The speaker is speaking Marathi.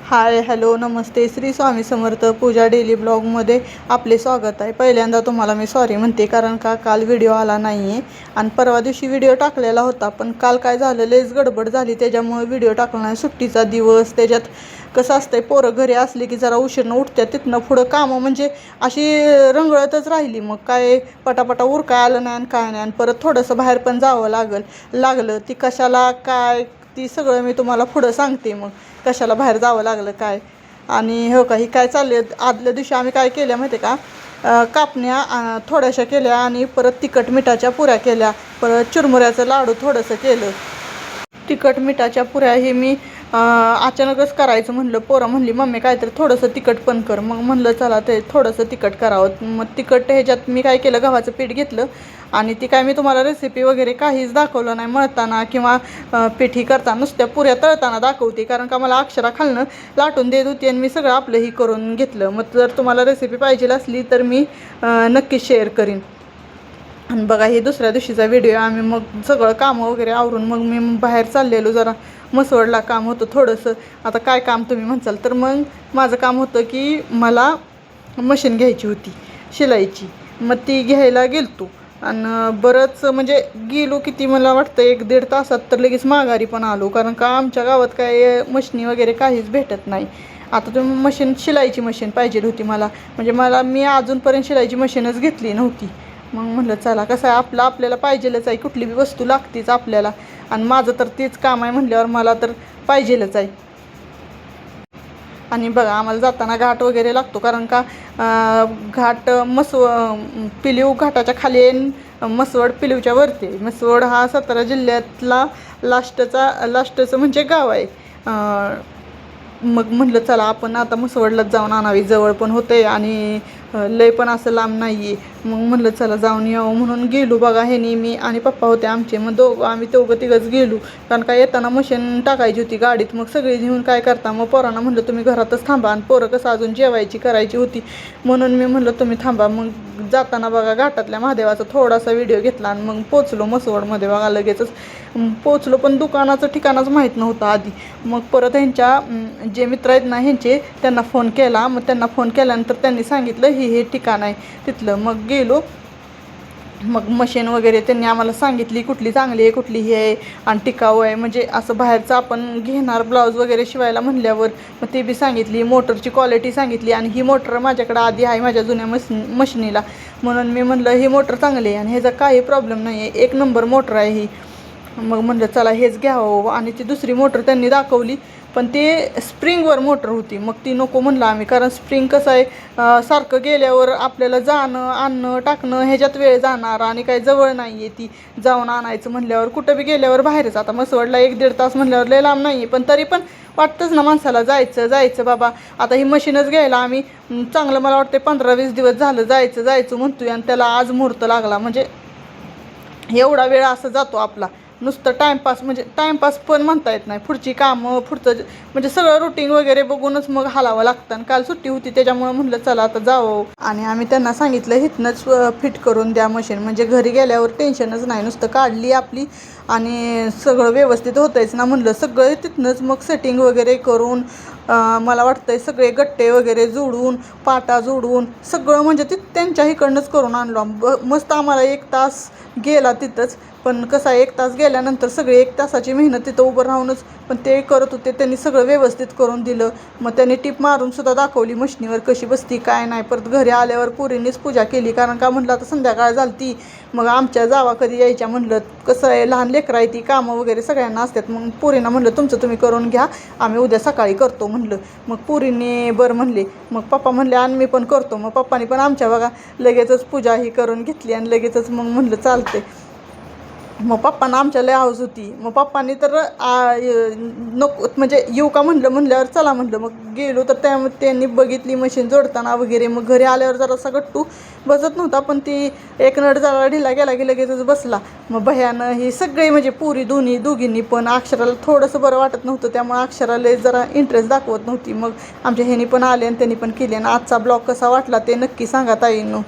हाय हॅलो नमस्ते श्री स्वामी समर्थ पूजा डेली ब्लॉगमध्ये आपले स्वागत आहे। पहिल्यांदा तुम्हाला मी सॉरी म्हणते कारण का काल व्हिडिओ आला नाही आहे आणि परवा दिवशी व्हिडिओ टाकलेला होता, पण काल काय झालं लयच गडबड झाली त्याच्यामुळे व्हिडिओ टाकला नाही। सुट्टीचा दिवस त्याच्यात कसं असतंय, पोरं घरी असली की जरा उशीरनं उठतात, तिथनं पुढं कामं म्हणजे अशी रंगळतच राहिली। मग काय पटापटा उरकाय आलं नाही आणि काय नाही, आणि परत थोडंसं बाहेर पण जावं लागलं ती कशाला काय ती सगळं मी तुम्हाला पुढं सांगते। मग कशाला बाहेर जावं लागलं काय आणि हो का ही काय चालले। आदल्या दिवशी आम्ही काय केल्या माहिती का, कापण्या थोड्याशा केल्या आणि परत तिखट मिठाच्या पुऱ्या केल्या, परत चुरमुऱ्याचं लाडू थोडंसं केलं। तिखट मिठाच्या पुऱ्या हे मी अचानकच करायचं म्हणलं, पोरं म्हणली मम्मी काहीतरी थोडंसं तिखट पण कर, मग म्हणलं चला ते थोडंसं तिखट करावं। मग तिखट ह्याच्यात मी काय केलं, गव्हाचं पीठ घेतलं आणि ती काय मी तुम्हाला रेसिपी वगैरे काहीच दाखवलं नाही मळताना किंवा पिठी करताना, नुसत्या पुऱ्या तळताना दाखवते कारण का मला अक्षरा खालनं लाटून देत होती आणि मी सगळं आपलं ही करून घेतलं। मग जर तुम्हाला रेसिपी पाहिजे असली तर मी नक्की शेअर करीन। आणि बघा हे दुसऱ्या दिवशीचा व्हिडिओ। आम्ही मग सगळं कामं वगैरे आवरून मग मी बाहेर चाललेलो, जरा मसवडला काम होतं थोडंसं। आता काय काम तुम्ही म्हणसाल, तर मग माझं काम होतं की मला मशीन घ्यायची होती शिलाईची, मग ती घ्यायला गेलतो आणि बरंच म्हणजे गेलो किती मला वाटतं 1-1.5 तासात तर लगेच माघारी पण आलो, कारण का आमच्या गावात काय मशिनी वगैरे काहीच भेटत नाही। आता तुम्ही मशीन शिलाईची मशीन पाहिजे होती मला, म्हणजे मी अजूनपर्यंत शिलाईची मशीनच घेतली नव्हती। मग म्हणलं चला कसं आहे आपल्याला पाहिजेलच आहे, कुठली बी वस्तू लागतीच आपल्याला, आणि माझं तर तेच काम आहे म्हणल्यावर मला तर पाहिजेलच आहे। आणि बघा आम्हाला जाताना घाट वगैरे लागतो कारण का घाट पिलीव घाटाच्या खाली मसवड पिलीवच्या वरती। मसवड हा सातारा जिल्ह्यातला लास्टचं म्हणजे गाव आहे। मग म्हटलं चला आपण आता मसवडलाच जाऊन आणावी, जवळ पण होते आणि लय पण असं लांब नाही आहे। मग म्हटलं चला जाऊन यावं म्हणून गेलो। बघा ह्यानी मी आणि पप्पा होते आमचे, मग आम्ही तिघंच गेलो कारण का येताना मशीन टाकायची होती गाडीत। मग सगळी घेऊन काय करता, मग पोरांना म्हटलं तुम्ही घरातच थांबा, आणि पोरं कसं अजून करायची होती म्हणून मी म्हटलं तुम्ही थांबा। मग जाताना बघा घाटातल्या महादेवाचा थोडासा व्हिडिओ घेतला आणि मग पोचलो मसवडमध्ये। बघा लगेचच पोचलो, पण दुकानाचं ठिकाणच माहीत नव्हतं आधी। मग परत ह्यांच्या जे मित्र आहेत ना ह्यांचे त्यांना फोन केला, मग त्यांना फोन केल्यानंतर त्यांनी सांगितलं हे ठिकाण आहे तिथलं। मग गेलो, मग मशीन वगैरे त्यांनी आम्हाला सांगितली कुठली चांगली आहे कुठली हे आहे आणि टिकाऊ आहे, म्हणजे असं बाहेरचं आपण घेणार ब्लाऊज वगैरे शिवायला म्हणल्यावर मग ते बी सांगितली, मोटरची क्वालिटी सांगितली। आणि ही मोटर माझ्याकडे आधी आहे माझ्या जुन्या मशिनीला, म्हणून मी म्हणलं ही मोटर चांगली आहे आणि ह्याचा काही प्रॉब्लेम नाही आहे, 1 नंबर मोटर आहे ही। मग म्हणलं चला हेच घ्यावं, आणि ती दुसरी मोटर त्यांनी दाखवली पण ते स्प्रिंगवर मोटर होती। मग ती नको म्हणलं आम्ही, कारण स्प्रिंग कसं आहे सारखं गेल्यावर आपल्याला जाणं आणणं टाकणं ह्याच्यात वेळ जाणार, आणि काही जवळ नाही आहे ती जाऊन आणायचं म्हणल्यावर, कुठं बी गेल्यावर बाहेरच। आता मसवडला 1-1.5 तास म्हणल्यावर लय लांब नाही आहे, पण तरी पण वाटतंच ना माणसाला जायचं बाबा। आता ही मशीनच घ्यायला आम्ही चांगलं मला वाटतं 15-20 दिवस झालं जायचं म्हणतोय, आणि त्याला आज मुहूर्त लागला। म्हणजे एवढा वेळ असं जातो आपला नुसतं टाईमपास, म्हणजे टाईमपास पण म्हणता येत नाही, पुढची कामं पुढचं म्हणजे सगळं रुटीन वगैरे बघूनच मग हलावं लागतं। आणि काल सुट्टी होती त्याच्यामुळे म्हटलं चला आता जावं, आणि आम्ही त्यांना सांगितलं इथनंच फिट करून द्या मशीन, म्हणजे घरी गेल्यावर टेन्शनच नाही, नुसतं काढली आपली आणि सगळं व्यवस्थित होतंयच ना म्हणलं। सगळं तिथनंच मग सेटिंग वगैरे करून मला वाटतंय सगळे गट्टे वगैरे जोडून पाटा जोडून सगळं म्हणजे त्यांच्या इकडनंच करून आणलो। मस्त आम्हाला 1 तास गेला तिथंच, पण कसं आहे 1 तास गेल्यानंतर सगळे 1 तासाची मेहनत तिथं उभं राहूनच पण ते करत होते, त्यांनी सगळं व्यवस्थित करून दिलं। मग त्यांनी टिप मारून सुद्धा दाखवली मशिनीवर कशी बसती काय नाही। परत घरी आल्यावर पुरींनीच पूजा केली, कारण का म्हटलं आता संध्याकाळ झालती, मग आमच्या जावा कधी यायच्या म्हणलं, कसं आहे लहान लेकरं आहे ती कामं वगैरे सगळ्यांना असतात। मग पुरींना म्हणलं तुमचं तुम्ही करून घ्या, आम्ही उद्या सकाळी करतो म्हणलं। मग पुरींनी बरं म्हणले, मग पप्पा म्हणले आणि मी पण करतो। मग पप्पानी पण आमच्या बघा लगेचच पूजा ही करून घेतली आणि लगेचच मग म्हणलं चालते। मग पप्पांना आमच्या लय हौस होती, मग पप्पांनी तर नको म्हणजे येऊ का म्हणल्यावर चला म्हणलं। मग गेलो तर त्यांनी बघितली मशीन जोडताना वगैरे। मग घरी आल्यावर जरासा गट्टू बसत नव्हता, पण ती एक नट जरा ढिला गेला की लगेचच बसला। मग भयानं ही सगळी म्हणजे पुरी दोघींनी पण, अक्षराला थोडंसं बरं वाटत नव्हतं त्यामुळे अक्षराला जरा इंटरेस्ट दाखवत नव्हती। मग आमच्या ह्यानी पण आले आणि त्यांनी पण केले। आणि आजचा ब्लॉग कसा वाटला ते नक्की सांगा ताईंनो।